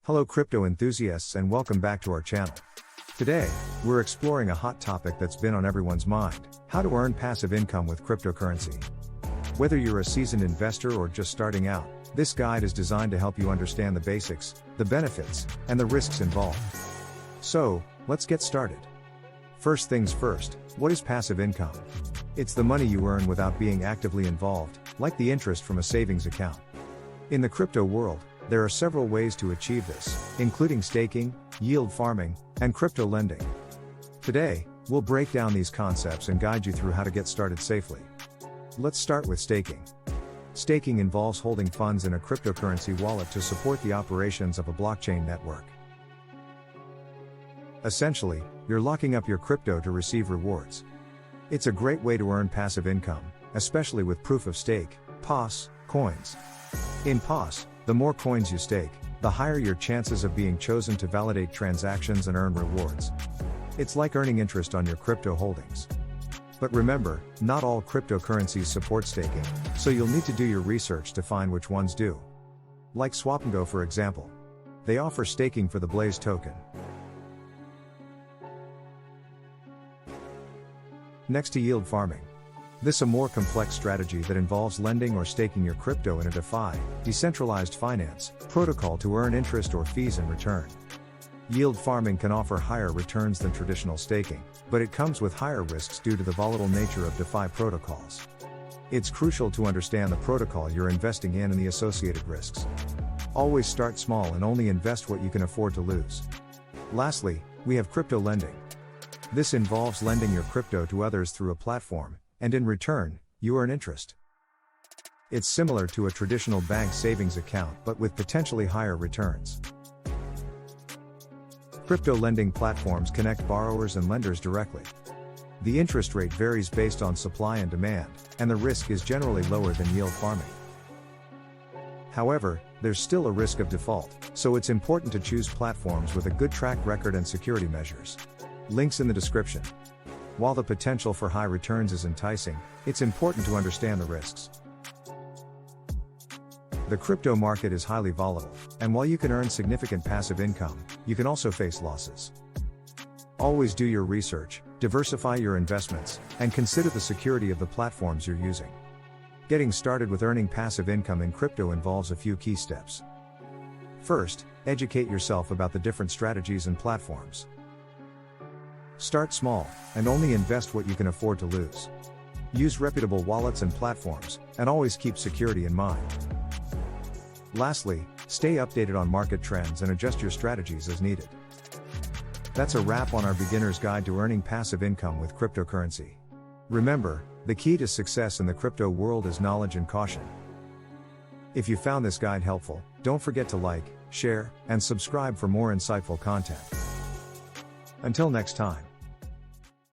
Hello crypto enthusiasts and welcome back to our channel. Today, we're exploring a hot topic that's been on everyone's mind: how to earn passive income with cryptocurrency. Whether you're a seasoned investor or just starting out, this guide is designed to help you understand the basics, the benefits, and the risks involved. So, let's get started. First things first, what is passive income? It's the money you earn without being actively involved, like the interest from a savings account. In the crypto world, there are several ways to achieve this, including staking, yield farming, and crypto lending. Today, we'll break down these concepts and guide you through how to get started safely. Let's start with staking. Staking involves holding funds in a cryptocurrency wallet to support the operations of a blockchain network. Essentially, you're locking up your crypto to receive rewards. It's a great way to earn passive income, especially with proof of stake, POS, coins. In POS, the more coins you stake, the higher your chances of being chosen to validate transactions and earn rewards. It's like earning interest on your crypto holdings. But remember, not all cryptocurrencies support staking, so you'll need to do your research to find which ones do. Like SWAPNGO for example. They offer staking for the Blaze token. Next to yield farming. This is a more complex strategy that involves lending or staking your crypto in a DeFi, decentralized finance, protocol to earn interest or fees in return. Yield farming can offer higher returns than traditional staking, but it comes with higher risks due to the volatile nature of DeFi protocols. It's crucial to understand the protocol you're investing in and the associated risks. Always start small and only invest what you can afford to lose. Lastly, we have crypto lending. This involves lending your crypto to others through a platform, and in return, you earn interest. It's similar to a traditional bank savings account but with potentially higher returns. Crypto lending platforms connect borrowers and lenders directly. The interest rate varies based on supply and demand, and the risk is generally lower than yield farming. However, there's still a risk of default, so it's important to choose platforms with a good track record and security measures. Links in the description. While the potential for high returns is enticing, it's important to understand the risks. The crypto market is highly volatile, and while you can earn significant passive income, you can also face losses. Always do your research, diversify your investments, and consider the security of the platforms you're using. Getting started with earning passive income in crypto involves a few key steps. First, educate yourself about the different strategies and platforms. Start small, and only invest what you can afford to lose. Use reputable wallets and platforms, and always keep security in mind. Lastly, stay updated on market trends and adjust your strategies as needed. That's a wrap on our beginner's guide to earning passive income with cryptocurrency. Remember, the key to success in the crypto world is knowledge and caution. If you found this guide helpful, don't forget to like, share, and subscribe for more insightful content. Until next time.